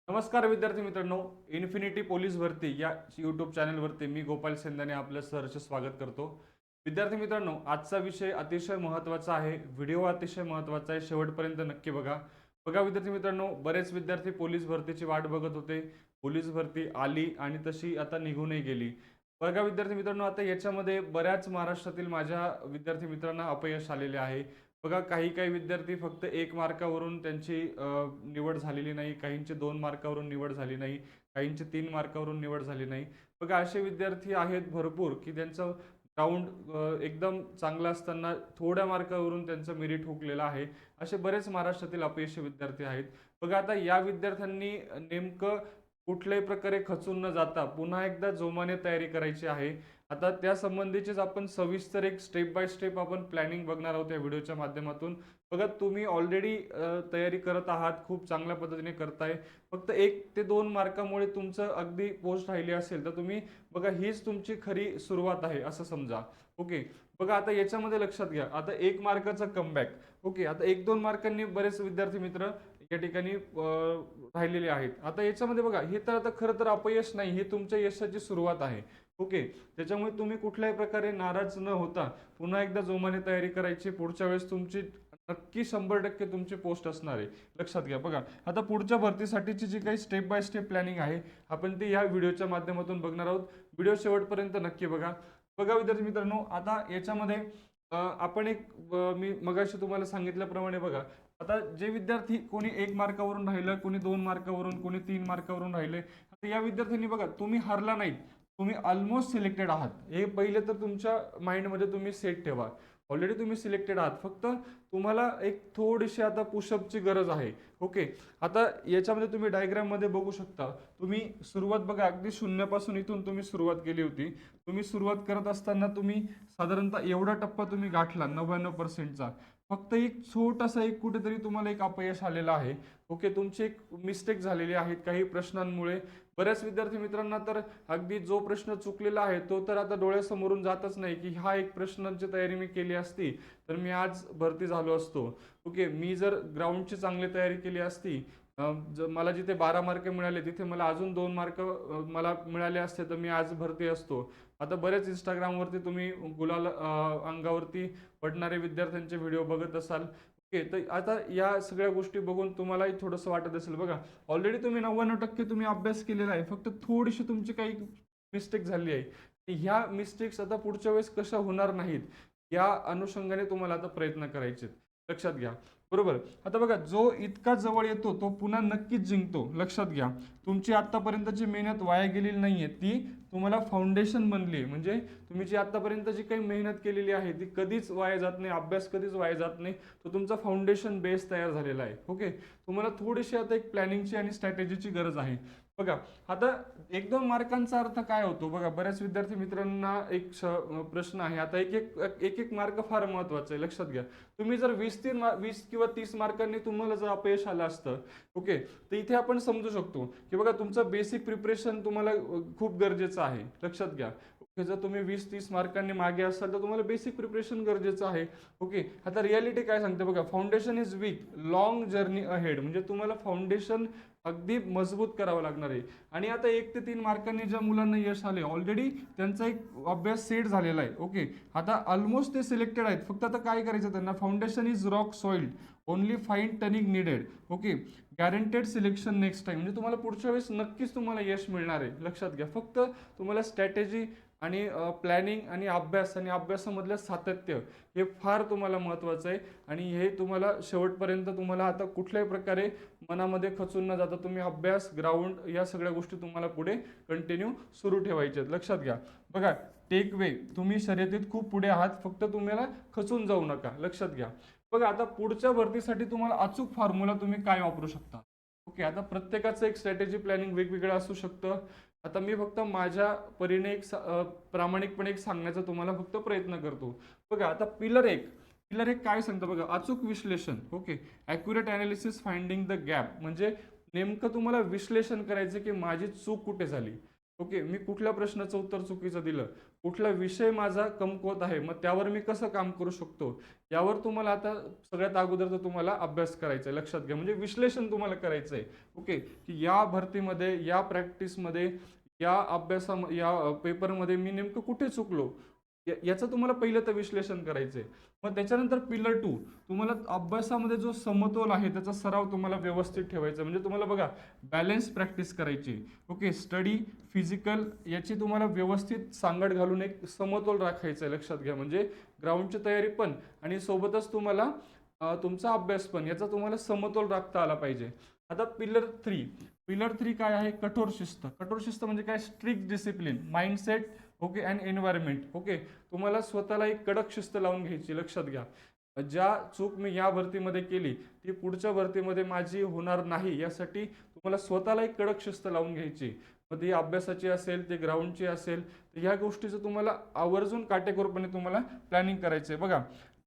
नमस्कार विद्यार्थी मित्रांनो. इन्फिनिटी पोलीस भरती या यूट्यूब चॅनलवरती मी गोपाल सेंदाने आपलं सहर्ष स्वागत करतो. विद्यार्थी मित्रांनो, आजचा विषय अतिशय महत्त्वाचा आहे. व्हिडिओ अतिशय महत्त्वाचा आहे, शेवटपर्यंत नक्की बघा. बघा विद्यार्थी मित्रांनो, बरेच विद्यार्थी पोलीस भरतीची वाट बघत होते. पोलीस भरती आली आणि तशी आता निघूनही गेली. बघा विद्यार्थी मित्रांनो, आता याच्यामध्ये बऱ्याच महाराष्ट्रातील माझ्या विद्यार्थी मित्रांना अपयश आलेले आहे. बघा काही काही विद्यार्थी फक्त 1 मार्कावरून त्यांची निवड झालेली नाही, काहींची 2 मार्कावरून निवड झाली नाही, काहींची 3 मार्कावरून निवड झाली नाही. बघा असे विद्यार्थी आहेत भरपूर, की त्यांचं ग्राउंड एकदम चांगलं असताना थोड्या मार्कावरून त्यांचं मेरिट हुकलेलं आहे. असे बरेच महाराष्ट्रातील अपयशी विद्यार्थी आहेत. बघा आता या विद्यार्थ्यांनी नेमकं कुठल्याही प्रकारे खचून न जाता पुन्हा एकदा जोमाने तयारी करायची आहे. आता त्या संबंधीचीच आपण सविस्तर एक स्टेप बाय स्टेप आपण प्लॅनिंग बघणार आहोत या व्हिडिओच्या माध्यमातून. बघा तुम्ही ऑलरेडी तयारी करत आहात, खूप चांगल्या पद्धतीने करताय. फक्त 1 ते 2 मार्कामुळे तुमचं अगदी पोस्ट राहिली असेल, तर तुम्ही बघा हीच तुमची खरी सुरुवात आहे असं समजा. ओके. बघा आता याच्यामध्ये लक्षात घ्या, आता 1 मार्काचा कमबॅक. ओके. आता 1-2 मार्कांनी बरेच विद्यार्थी मित्र या ठिकाणी राहिलेले आहेत. आता याच्यामध्ये बघा, हे तर आता खरं तर अपयश नाही, हे तुमच्या यशाची सुरुवात आहे. ओके. त्याच्यामुळे तुम्ही कुठल्याही प्रकारे नाराज न होता पुन्हा एकदा जोमाने तयारी करायची. पुढच्या वेळेस तुमची नक्की 100% तुमची पोस्ट असणार आहे. लक्षात घ्या. बघा आता पुढच्या भरतीसाठीची जी काही स्टेप बाय स्टेप प्लॅनिंग आहे, आपण ती या व्हिडिओच्या माध्यमातून बघणार आहोत. व्हिडिओ शेवटपर्यंत नक्की बघा. बघा विद्यार्थी मित्रांनो, आता याच्यामध्ये आपण एक मी मगाशी तुम्हाला सांगितल्याप्रमाणे बघा, आता जे विद्यार्थी कोणी 1 मार्कावरून राहिलं, कोणी 2 मार्कावरून, कोणी 3 मार्कावरून राहिले. आता या विद्यार्थ्यांनी बघा, तुम्ही हारला नाहीत. तुम्ही ऑलमोस्ट सिलेक्टेड आहात. हे पहिले तर तुमच्या माइंडमध्ये तुम्ही सेट ठेवा. ऑलरेडी तुम्ही सिलेक्टेड आहात. फक्त तुम्हाला एक थोडीशी आता पुशअपची गरज आहे. ओके. आता याच्यामध्ये तुम्ही डायग्राममध्ये बघू शकता. तुम्ही सुरुवात बघा अगदी शून्यापासून इथून तुम्ही सुरुवात केली होती. तुम्ही सुरुवात करत असताना तुम्ही साधारणतः एवढा टप्पा तुम्ही गाठला 99%चा. फक्त एक छोटासा एक कुठेतरी तुम्हाला एक अपयश आलेलं आहे. ओके. तुमची एक मिस्टेक झालेली आहे काही प्रश्नांमुळे. बऱ्याच विद्यार्थी मित्रांना तर अगदी जो प्रश्न चुकलेला आहे तो तर आता डोळ्यासमोरून जातच नाही, की हा एक प्रश्नांची तयारी मी केली असती तर मी आज भरती झालो असतो. ओके. मी जर ग्राउंडची चांगली तयारी केली असती, मला जिथे 12 मार्क मिळाले तिथे मला अजून 2 मार्क मला मिळाले असते तर मी आज भरती असतो. आता बरेच Instagramवरती तुम्ही गुलाल अंगावरती पडणारे विद्यार्थ्यांचे व्हिडिओ बघत असाल. ओके. तर आता या सगळ्या गोष्टी बघून तुम्हालाही थोडंसं वाटत असेल. बघा ऑलरेडी तुम्ही 99% तुम्ही अभ्यास केलेला आहे. फक्त थोडीशी तुमची काही मिस्टेक झाली आहे. ह्या मिस्टेक्स आता पुढच्या वेळेस कशा होणार नाहीत, या अनुषंगाने तुम्हाला आता प्रयत्न करायचे आहेत. लक्षात घ्या. बरोबर. आता बघा, जो इतका जवळ येतो तो पुन्हा नक्कीच जिंकतो. लक्षात घ्या. तुमची आत्तापर्यंतची मेहनत वाया गेलेली नाहीये. ती तुम्हाला फाउंडेशन बनली आहे. म्हणजे तुम्ही जी आत्तापर्यंत जी काही मेहनत केलेली आहे ती कधीच वाया जात नाही. अभ्यास कधीच वाया जात नाही. तो तुमचा फाउंडेशन बेस तयार झालेला आहे. ओके. तुम्हाला थोडीशी आता एक प्लॅनिंगची आणि स्ट्रॅटेजीची गरज आहे. बघा आता 1-2 मार्कांचा अर्थ काय होतो? बघा बऱ्याच विद्यार्थी मित्रांना एक प्रश्न आहे. आता एक मार्क फार महत्त्वाचा आहे. लक्षात घ्या. तुम्ही जर 20 किंवा 30 मार्कांनी तुम्हाला जर अपयश आलं असतं, ओके, तर इथे आपण समजू शकतो, की बघा तुमचं बेसिक प्रिपरेशन तुम्हाला खूप गरजेचं आहे. लक्षात घ्या. ओके. जर तुम्ही 20-30 मार्कांनी मागे असाल तर तुम्हाला बेसिक प्रिपरेशन गरजेचं आहे. ओके. आता रिॲलिटी काय सांगते बघा, foundation is weak, long journey ahead. म्हणजे तुम्हाला फाउंडेशन अगदी मजबूत करावं लागणार आहे. आणि आता 1 ते 3 मार्कांनी ज्या मुलांना यश आले, ऑलरेडी त्यांचा एक अभ्यास सेट झालेला आहे. ओके. आता ऑलमोस्ट ते सिलेक्टेड आहेत. फक्त आता काय करायचं त्यांना, foundation is rock soiled, only fine tanning needed. Okay. Guaranteed selection next time. म्हणजे तुम्हाला पुढच्या वेळेस नक्कीच तुम्हाला यश मिळणार आहे. लक्षात घ्या. फक्त तुम्हाला स्ट्रॅटेजी आणि प्लॅनिंग आणि अभ्यास आणि अभ्यासामधलं सातत्य हे फार तुम्हाला महत्त्वाचं आहे. आणि हे तुम्हाला शेवटपर्यंत तुम्हाला आता कुठल्याही प्रकारे मनामध्ये खचून न जाता तुम्ही अभ्यास, ग्राउंड या सगळ्या गोष्टी तुम्हाला पुढे कंटिन्यू सुरू ठेवायच्या आहेत. लक्षात घ्या. बघा टेक वे, तुम्ही शर्यतीत खूप पुढे आहात. फक्त तुम्हाला खचून जाऊ नका. लक्षात घ्या. बघा आता पुढच्या भरतीसाठी तुम्हाला अचूक फॉर्म्युला तुम्ही काय वापरू शकता. ओके. आता प्रत्येकाचं एक स्ट्रॅटेजी प्लॅनिंग वेगवेगळं असू शकतं. आता मी फक्त माझ्या परीने प्रामाणिकपणे एक सांगण्याचा तुम्हाला फक्त प्रयत्न करतो. बघा आता पिलर एक काय सांगतं बघा, अचूक विश्लेषण. Okay. Accurate analysis finding the gap. म्हणजे नेमकं तुम्हाला विश्लेषण करायचं की माझी चूक कुठे झाली. ओके, मी कुठल्या प्रश्नाचं उत्तर चुकीचं दिलं, कुठला विषय माझा कमकुवत आहे, मग त्यावर मी कसं काम करू शकतो, यावर तुम्हाला आता सगळ्यात अगोदर तर तुम्हाला अभ्यास करायचा आहे. लक्षात घ्या, म्हणजे विश्लेषण तुम्हाला करायचं आहे. ओके, की या भरतीमध्ये, या प्रॅक्टिसमध्ये, या या पेपरमध्ये मी नेमकं कुठे चुकलो, याचं तुम्हाला पहिलं तर विश्लेषण करायचं आहे. मग त्याच्यानंतर पिलर 2, तुम्हाला अभ्यासामध्ये जो समतोल आहे त्याचा सराव तुम्हाला व्यवस्थित ठेवायचा. म्हणजे तुम्हाला बघा, बॅलन्स प्रॅक्टिस करायची. ओके, स्टडी, फिजिकल याची तुम्हाला व्यवस्थित सांगड घालून एक समतोल राखायचा आहे. लक्षात घ्या, म्हणजे ग्राउंडची तयारी पण आणि सोबतच तुम्हाला तुमचा अभ्यास पण, याचा तुम्हाला समतोल राखता आला पाहिजे. आता पिलर 3 काय आहे? कठोर शिस्त. कठोर शिस्त म्हणजे काय? Strict discipline, mindset, okay, and environment. Okay, तुम्हाला स्वतःला एक कडक शिस्त लावून घ्यायची. लक्षात घ्या, ज्या चूक मी या भरतीमध्ये केली ती पुढच्या भरतीमध्ये माझी होणार नाही, यासाठी तुम्हाला स्वतःला एक कडक शिस्त लावून घ्यायची. मग ती अभ्यासाची असेल, ती ग्राउंडची असेल, तर ह्या गोष्टीचं तुम्हाला आवर्जून काटेकोरपणे तुम्हाला प्लॅनिंग करायचं आहे. बघा,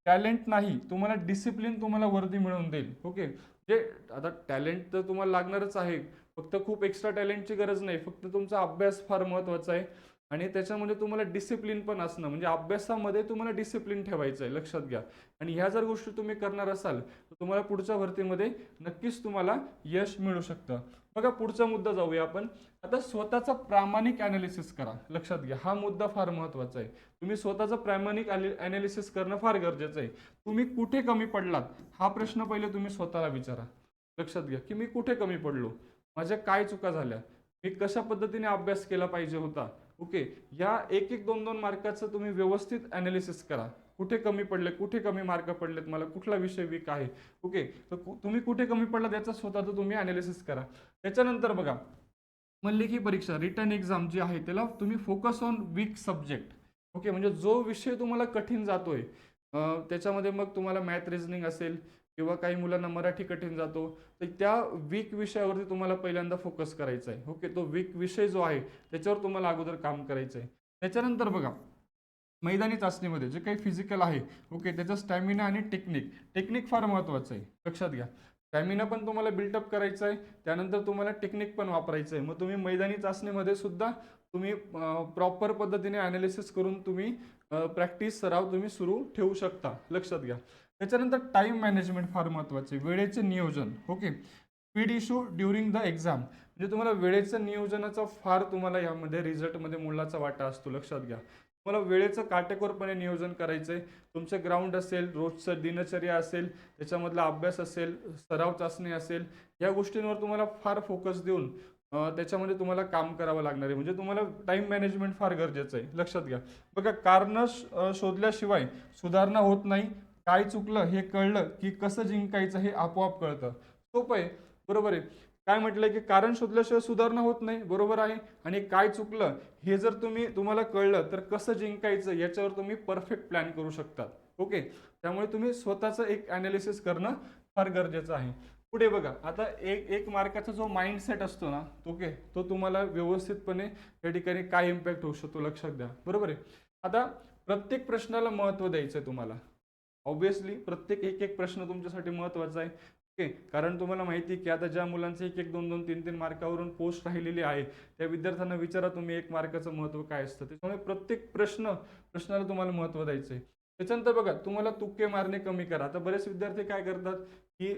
टॅलेंट नाही, तुम्हाला डिसिप्लिन तुम्हाला वर्दी मिळवून देईल. ओके, जे आता टॅलेंट तर तुम्हाला लागणारच आहे, फक्त खूप एक्स्ट्रा टॅलेंटची गरज नाही, फक्त तुमचा अभ्यास फार महत्त्वाचा आहे आणि त्याच्यामध्ये तुम्हाला डिसिप्लिन पण असणं, म्हणजे अभ्यासामध्ये तुम्हाला डिसिप्लिन ठेवायचं आहे. लक्षात घ्या, आणि ह्या जर गोष्टी तुम्ही करणार असाल तर तुम्हाला पुढच्या भरतीमध्ये नक्कीच तुम्हाला यश मिळू शकतं. बघा, पुढचा मुद्दा जाऊया आपण. आता स्वतःचा प्रामाणिक ॲनालिसिस करा. लक्षात घ्या, हा मुद्दा फार महत्त्वाचा आहे. तुम्ही स्वतःचा प्रामाणिक ॲनालिसिस करणं फार गरजेचं आहे. तुम्ही कुठे कमी पडलात हा प्रश्न पहिले तुम्ही स्वतःला विचारा. लक्षात घ्या, की मी कुठे कमी पडलो, माझ्या काय चुका झाल्या, मी कशा पद्धतीने अभ्यास केला पाहिजे होता. ओके, या 1-1, 2-2 मार्काचं तुम्ही व्यवस्थित ॲनालिसिस करा. कुठे कमी पडले, कुठे कमी मार्क पडलेत मला, कुठला विषय वीक आहे. ओके, तर तुम्ही कुठे कमी पडलात याचा स्वतःचं तुम्ही ॲनालिसिस करा. त्याच्यानंतर बघा, मग लेखी परीक्षा, रिटन एक्झाम जी आहे त्याला तुम्ही focus on weak subject. Okay, म्हणजे जो विषय तुम्हाला कठीण जातोय, त्याच्यामध्ये मग तुम्हाला मॅथ रिझनिंग असेल किंवा काही मुलांना मराठी कठीण जातो, तर त्या वीक विषयावरती तुम्हाला पहिल्यांदा फोकस करायचा आहे. ओके, तो वीक विषय जो आहे त्याच्यावर तुम्हाला अगोदर काम करायचं आहे. त्याच्यानंतर बघा, मैदानी चाचणीमध्ये जे काही फिजिकल आहे, ओके, त्याचा स्टॅमिना आणि टेक्निक फार महत्त्वाचं आहे. लक्षात घ्या, स्टॅमिना पण तुम्हाला बिल्टअप करायचा आहे, त्यानंतर तुम्हाला टेक्निक पण वापरायचं आहे. मग तुम्ही मैदानी चाचणीमध्ये सुद्धा तुम्ही प्रॉपर पद्धतीने ॲनालिसिस करून तुम्ही प्रॅक्टिस सराव तुम्ही सुरू ठेवू शकता. लक्षात घ्या. त्याच्यानंतर टाईम मॅनेजमेंट फार महत्त्वाचे, वेळेचे नियोजन. Okay, speed issue during the exam, म्हणजे तुम्हाला वेळेचं नियोजनाचा फार तुम्हाला यामध्ये रिझल्टमध्ये मोलाचा वाटा असतो. लक्षात घ्या, तुम्हाला वेळेचं काटेकोरपणे नियोजन करायचं आहे. तुमचे ग्राउंड असेल, रोजचं दिनचर्या असेल, त्याच्यामधला अभ्यास असेल, सराव चाचणी असेल, या गोष्टींवर तुम्हाला फार फोकस देऊन त्याच्यामध्ये तुम्हाला काम करावं लागणार आहे. म्हणजे तुम्हाला टाईम मॅनेजमेंट फार गरजेचं आहे. लक्षात घ्या, बघा, कारणं शोधल्याशिवाय सुधारणा होत नाही. काय चुकलं हे कळलं की कसं जिंकायचं हे आपोआप कळतं. सोपं आहे, बरोबर आहे. काय म्हटलंय की कारण शोधल्याशिवाय सुधारणा होत नाही, बरोबर आहे. आणि काय चुकलं हे जर तुम्हाला कळलं तर कसं जिंकायचं याच्यावर तुम्ही परफेक्ट प्लॅन करू शकता. ओके, त्यामुळे तुम्ही स्वतःचं एक ॲनालिसिस करणं फार गरजेचं आहे. पुढे बघा, आता एक मार्काचा जो माइंडसेट असतो ना, ओके, तो तुम्हाला व्यवस्थितपणे या ठिकाणी काय इम्पॅक्ट होऊ शकतो लक्षात द्या. बरोबर आहे. आता प्रत्येक प्रश्नाला महत्त्व द्यायचं आहे तुम्हाला. ऑब्व्हियसली प्रत्येक एक प्रश्न तुमच्यासाठी महत्त्वाचा आहे. ओके, कारण तुम्हाला माहिती आहे की आता ज्या मुलांचे 1-1, 2-2, 3-3 मार्कावरून पोस्ट राहिलेली आहे, त्या विद्यार्थ्यांना विचारा तुम्ही 1 मार्काचं महत्त्व काय असतं. त्याच्यामुळे प्रत्येक प्रश्नाला तुम्हाला महत्त्व द्यायचं आहे. त्याच्यानंतर बघा, तुम्हाला तुक्के मारणे कमी करा. आता बरेच विद्यार्थी काय करतात की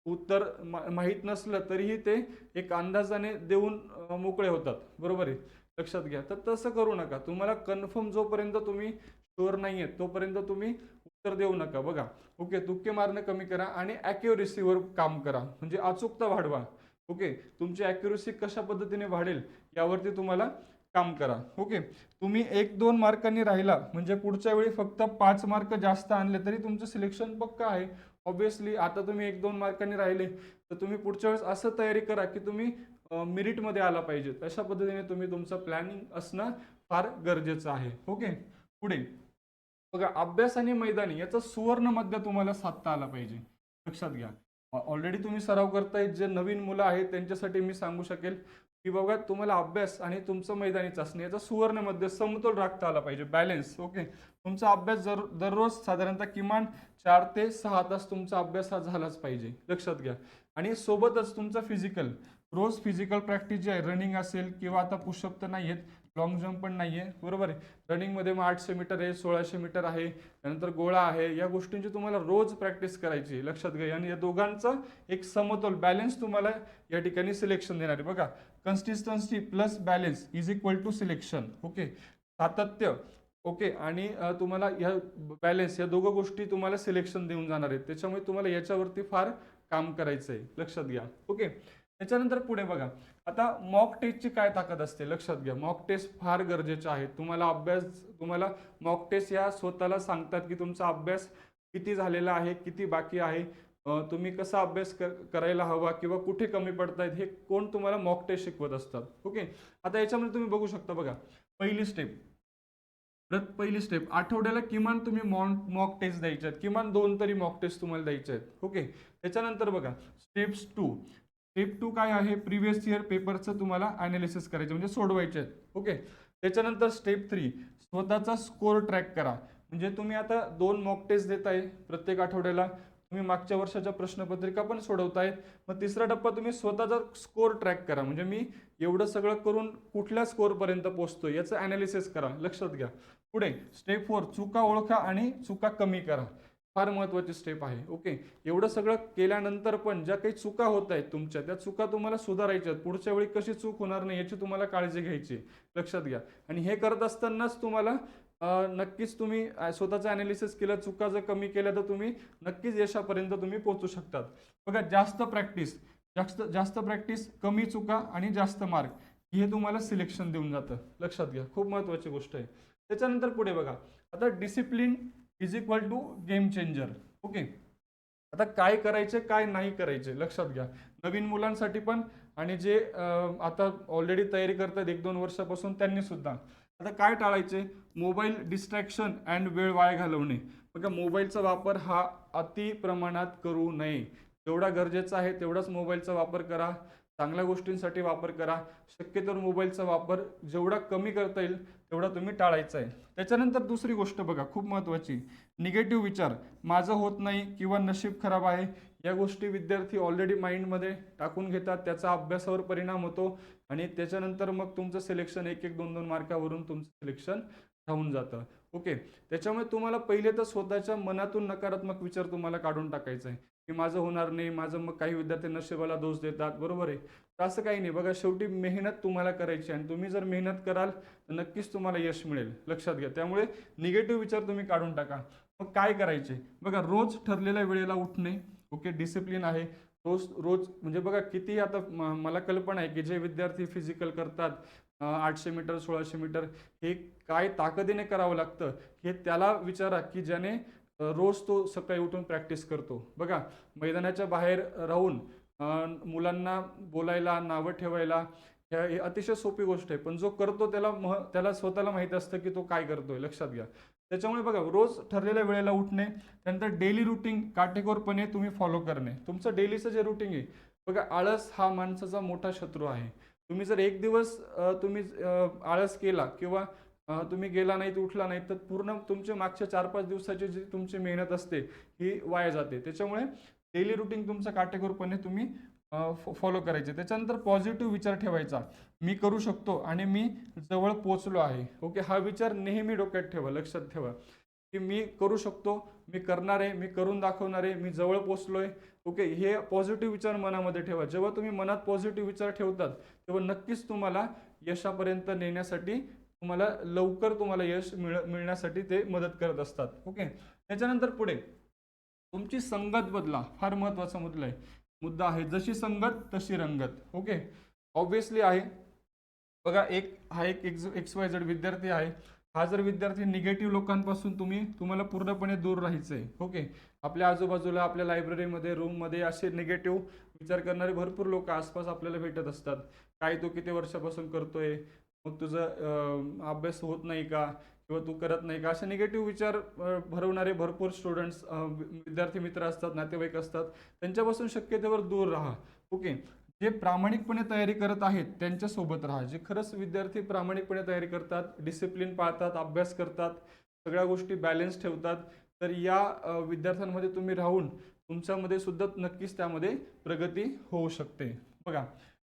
उत्तर माहीत नसलं तरीही ते एक अंदाजाने देऊन मोकळे होतात. बरोबर आहे, लक्षात घ्या. तर तसं करू नका. तुम्हाला कन्फर्म जोपर्यंत तुम्ही शुअर नाही आहेत तोपर्यंत तुम्ही उत्तर देऊ नका. बघा, ओके, तुक्के मारणं कमी करा आणि ॲक्युरेसीवर काम करा, म्हणजे अचूकता वाढवा. ओके, तुमची ॲक्युरेसी कशा पद्धतीने वाढेल यावरती तुम्हाला काम करा. ओके, तुम्ही 1-2 मार्कांनी राहिला म्हणजे पुढच्या वेळी फक्त 5 मार्क जास्त आणले तरी तुमचं सिलेक्शन पक्का आहे. ऑब्व्हियसली आता तुम्ही 1-2 मार्कांनी राहिले तर तुम्ही पुढच्या वेळेस असं तयारी करा की तुम्ही मेरिटमध्ये आला पाहिजे. अशा पद्धतीने तुम्ही तुमचं प्लॅनिंग असणं फार गरजेचं आहे. ओके, पुढे बघा, अभ्यास आणि मैदानी याचा सुवर्ण मध्य तुम्हाला साधता आला पाहिजे. लक्षात घ्या, ऑलरेडी तुम्ही सराव करताय, जे नवीन मुलं आहेत त्यांच्यासाठी मी सांगू शकेल की बघा, तुम्हाला अभ्यास आणि तुमचं मैदानी चाचणी याचा सुवर्ण मध्य समतोल राखता आला पाहिजे, बॅलन्स. ओके, तुमचा अभ्यास दररोज साधारणतः किमान 4 ते 6 तास तुमचा अभ्यास हा झालाच पाहिजे. लक्षात घ्या, आणि सोबतच तुमचा फिजिकल रोज फिजिकल प्रॅक्टिस जी आहे, रनिंग असेल किंवा आता पुशअप तर नाही आहेत, लॉंग जम्प पण नाही आहे, बरोबर आहे. रनिंगमध्ये मग 800 मीटर आहे, 1600 मीटर आहे, त्यानंतर गोळा आहे. या गोष्टींची तुम्हाला रोज प्रॅक्टिस करायची, लक्षात घ्या. आणि या दोघांचा एक समतोल बॅलन्स तुम्हाला या ठिकाणी सिलेक्शन देणार आहे. बघा, consistency plus balance is equal to selection. Okay, सातत्य, ओके, आणि तुम्हाला ह्या बॅलन्स, या दोघं गोष्टी तुम्हाला सिलेक्शन देऊन जाणार आहेत. त्याच्यामुळे तुम्हाला याच्यावरती फार काम करायचं आहे, लक्षात घ्या. ओके, त्याच्यानंतर पुढे बघा, आता मॉक टेस्टची काय ताकद असते लक्षात घ्या. मॉक टेस्ट फार गरजेचे आहे. तुम्हाला मॉक टेस्ट या स्वतःला सांगतात की तुमचा अभ्यास किती झालेला आहे, किती बाकी आहे, तुम्ही कसा अभ्यास करायला हवा किंवा कुठे कमी पडतायत, हे कोण तुम्हाला मॉक टेस्ट शिकवत असतात. ओके, आता याच्यामध्ये तुम्ही बघू शकता. बघा, पहिली स्टेप आठवड्याला किमान तुम्ही मॉक टेस्ट द्यायचे आहेत, किमान 2 तरी मॉक टेस्ट तुम्हाला द्यायचे आहेत. ओके, त्याच्यानंतर बघा, स्टेप 2 काय आहे, प्रिव्हियस इयर पेपरचं तुम्हाला अनालिसिस करायचं, म्हणजे सोडवायचे आहेत. ओके, त्याच्यानंतर स्टेप 3 स्वतःचा स्कोर ट्रॅक करा. म्हणजे तुम्ही आता 2 मॉक टेस्ट देताय प्रत्येक आठवड्याला, तुम्ही मागच्या वर्षाच्या प्रश्नपत्रिका पण सोडवताय. मग तिसरा टप्पा, तुम्ही स्वतःचा स्कोर ट्रॅक करा. म्हणजे मी एवढं सगळं करून कुठल्या स्कोरपर्यंत पोहोचतोय याचं अनालिसिस करा, लक्षात घ्या. पुढे स्टेप 4 चुका ओळखा आणि चुका कमी करा. फार महत्वाची स्टेप आहे. ओके, एवढं सगळं केल्यानंतर पण ज्या काही चुका होत आहेत तुमच्या, त्या चुका तुम्हाला सुधारायच्या आहेत. पुढच्या वेळी कशी चूक होणार नाही याची तुम्हाला काळजी घ्यायची, लक्षात घ्या. आणि हे करत असतानाच तुम्हाला नक्कीच तुम्ही स्वतःचं अनालिसिस केलं, चुका जर कमी केल्या तर तुम्ही नक्कीच यशापर्यंत तुम्ही पोहोचू शकतात. बघा, जास्त प्रॅक्टिस, कमी चुका आणि जास्त मार्क, हे तुम्हाला सिलेक्शन देऊन जातं, लक्षात घ्या. खूप महत्वाची गोष्ट आहे. त्याच्यानंतर पुढे बघा, आता discipline is equal to game changer. Okay, आता काय करायचे काय नाही करायचे लक्षात घ्या. नवीन मुलांसाठी पण आणि जे आता ऑलरेडी तयारी करतात 1-2 वर्षापासून, त्यांनी सुद्धा. आता काय टाळायचे, मोबाईल डिस्ट्रॅक्शन अँड वेळ वाया घालवणे. बघा, मोबाईलचा वापर हा अति प्रमाणात करू नये. जेवढा गरजेचा आहे तेवढाच मोबाईलचा वापर करा, चांगल्या गोष्टींसाठी वापर करा. शक्यतो मोबाईलचा वापर जेवढा कमी करता येईल तेवढा तुम्ही टाळायचा आहे. त्याच्यानंतर दुसरी गोष्ट बघा, खूप महत्त्वाची, निगेटिव्ह विचार, माझं होत नाही किंवा नशीब खराब आहे, या गोष्टी विद्यार्थी ऑलरेडी माइंडमध्ये टाकून घेतात. त्याचा अभ्यासावर परिणाम होतो आणि त्याच्यानंतर मग तुमचं सिलेक्शन 1-1, 2-2 मार्कावरून तुमचं सिलेक्शन राहून जातं. ओके, त्याच्यामुळे तुम्हाला पहिले तर स्वतःच्या मनातून नकारात्मक विचार तुम्हाला काढून टाकायचा आहे की माझं होणार नाही, माझं, मग काही विद्यार्थी नशिबाला दोष देतात, बरोबर आहे. तर असं काही नाही. बघा, शेवटी मेहनत तुम्हाला करायची आणि तुम्ही जर मेहनत कराल तर नक्कीच तुम्हाला यश मिळेल, लक्षात घ्या. त्यामुळे निगेटिव्ह विचार तुम्ही काढून टाका. मग काय करायचे, बघा, रोज ठरलेल्या वेळेला उठणे. ओके, डिसिप्लिन आहे. रोज रोज म्हणजे बघा, किती आता मला कल्पना आहे की जे विद्यार्थी फिजिकल करतात 800 मीटर, 1600 मीटर, हे काय ताकदीने करावं लागतं हे त्याला विचारा की ज्याने रोज तो सकाळी उठून प्रॅक्टिस करतो. बघा, मैदानाच्या बाहेर राहून मुलांना बोलायला, नावं ठेवायला, हे अतिशय सोपी गोष्ट आहे. पण जो करतो त्याला स्वतःला माहिती असतं की तो काय करतोय, लक्षात घ्या. त्याच्यामुळे बघा, रोज ठरलेल्या वेळेला उठणे, त्यानंतर डेली रुटीन काटेकोरपणे तुम्ही फॉलो करणे. तुमचं डेलीचं जे रुटीन आहे, बघा, आळस हा माणसाचा मोठा शत्रू आहे. तुम्ही जर एक दिवस तुम्ही आळस केला किंवा तुम्ही गेला नाही, उठला नाही, तर पूर्ण तुमच्या मागच्या 4-5 दिवसाची जी तुमची मेहनत असते ही वाया जाते. त्याच्यामुळे डेली रुटीन तुमचं काटेकोरपणे तुम्ही फॉलो करायचे. त्याच्यानंतर पॉझिटिव्ह विचार ठेवायचा, मी करू शकतो आणि मी जवळ पोहोचलो आहे. ओके, हा विचार नेहमी डोक्यात ठेवा, लक्षात ठेवा की मी करू शकतो, मी करणार आहे, मी करून दाखवणार आहे, मी जवळ पोहोचलोय. ओके, हे पॉझिटिव्ह विचार मनामध्ये ठेवा. जेव्हा तुम्ही मनात पॉझिटिव्ह विचार ठेवतात तेव्हा नक्कीच तुम्हाला यशापर्यंत नेण्यासाठी, तुम्हाला लवकर तुम्हाला यश मिळण्यासाठी ते मदत करत असतात. ओके, त्याच्यानंतर पुढे तुमची संगत बदला. फार महत्वाचा मुद्दा आहे. जशी संगत तशी रंगत. ओके, ऑब्विसली आहे. बघा, एक XYZ विद्यार्थी आहे. हा जर विद्यार्थी निगेटिव्ह लोकांपासून तुम्हाला पूर्णपणे दूर राहायचं आहे. ओके, आपल्या आजूबाजूला, आपल्या लायब्ररीमध्ये, रूममध्ये असे निगेटिव्ह विचार करणारे भरपूर लोक आसपास आपल्याला भेटत असतात. काय तू किती वर्षापासून करतोय, मग तुझं अभ्यास होत नाही का, किंवा तू करत नाही का, असे निगेटिव्ह विचार भरवणारे भरपूर स्टुडंट्स, विद्यार्थी मित्र असतात, नातेवाईक असतात. त्यांच्यापासून शक्यतेवर दूर राहा. ओके, जे प्रामाणिकपणे तयारी करत आहेत त्यांच्यासोबत राहा. जे खरंच विद्यार्थी प्रामाणिकपणे तयारी करतात, डिसिप्लिन पाळतात, अभ्यास करतात, सगळ्या गोष्टी बॅलन्स ठेवतात, तर या विद्यार्थ्यांमध्ये तुम्ही राहून तुमच्यामध्ये सुद्धा नक्कीच त्यामध्ये प्रगती होऊ शकते. बघा,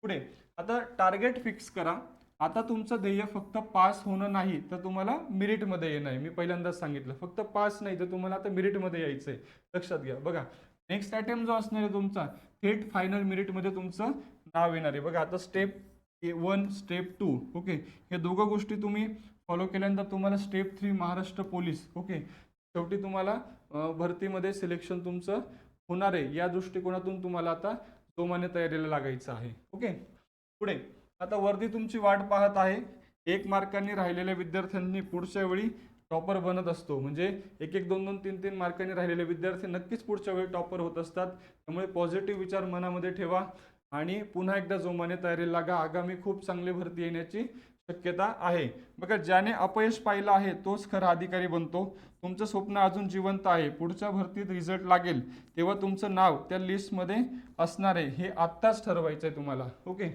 पुढे आता टार्गेट फिक्स करा. आता तुमचं ध्येय फक्त पास होणं नाही तर तुम्हाला मेरिटमध्ये येणं आहे. मी पहिल्यांदाच सांगितलं फक्त पास नाही तर तुम्हाला आता मेरिटमध्ये यायचं आहे. लक्षात घ्या. बघा नेक्स्ट अटेम्प्ट जो असणार आहे तुमचा थेट फायनल मेरिटमध्ये तुमचं नाव येणार आहे. बघा आता स्टेप 1 स्टेप 2 ओके हे दोघं गोष्टी तुम्ही फॉलो केल्यानंतर तुम्हाला स्टेप 3 महाराष्ट्र पोलीस ओके शेवटी तुम्हाला भरतीमध्ये सिलेक्शन तुमचं होणार आहे. या दृष्टिकोनातून तुम्हाला आता जोमाने तयारीला लागायचं आहे. ओके पुढे आता वर्दी तुमची वाट पाहत आहे. 1 मार्कांनी राहिलेल्या विद्यार्थ्यांनी पुढच्या वेळी टॉपर बनत असतो. म्हणजे 1-1, 2-2, 3-3 मार्कांनी राहिलेले विद्यार्थी नक्कीच पुढच्या वेळी टॉपर होत असतात. त्यामुळे पॉझिटिव्ह विचार मनामध्ये ठेवा आणि पुन्हा एकदा जोमाने तयारीला लागा. आगामी खूप चांगली भरती येण्याची शक्यता आहे. बघा ज्याने अपयश पाहिलं आहे तोच खरा अधिकारी बनतो. तुमचं स्वप्न अजून जिवंत आहे. पुढच्या भरतीत रिझल्ट लागेल तेव्हा तुमचं नाव त्या लिस्टमध्ये असणार आहे हे आत्ताच ठरवायचं आहे तुम्हाला. ओके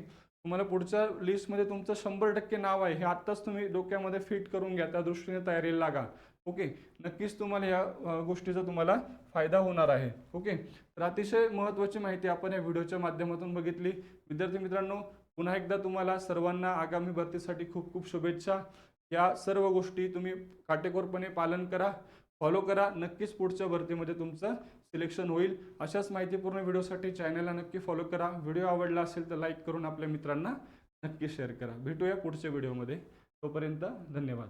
तुम्हाला पुढच्या लिस्टमध्ये तुमचं 100% नाव आहे हे आत्ताच तुम्ही डोक्यामध्ये फिट करून घ्या. त्या दृष्टीने तयारीला लागा. ओके नक्कीच तुम्हाला या गोष्टीचा तुम्हाला फायदा होणार आहे. ओके तर अतिशय महत्त्वाची माहिती आपण या व्हिडिओच्या माध्यमातून बघितली. विद्यार्थी मित्रांनो पुन्हा एकदा तुम्हाला सर्वांना आगामी भरतीसाठी खूप खूप शुभेच्छा. या सर्व गोष्टी तुम्ही काटेकोरपणे पालन करा, फॉलो करा. नक्कीच पुढच्या भरतीमध्ये तुमचं सिलेक्शन होईल. अशाच माहितीपूर्ण व्हिडिओसाठी चॅनलला नक्की फॉलो करा. व्हिडिओ आवडला असेल तर लाईक करून आपल्या मित्रांना नक्की शेअर करा. भेटूया पुढच्या व्हिडिओमध्ये. तोपर्यंत धन्यवाद.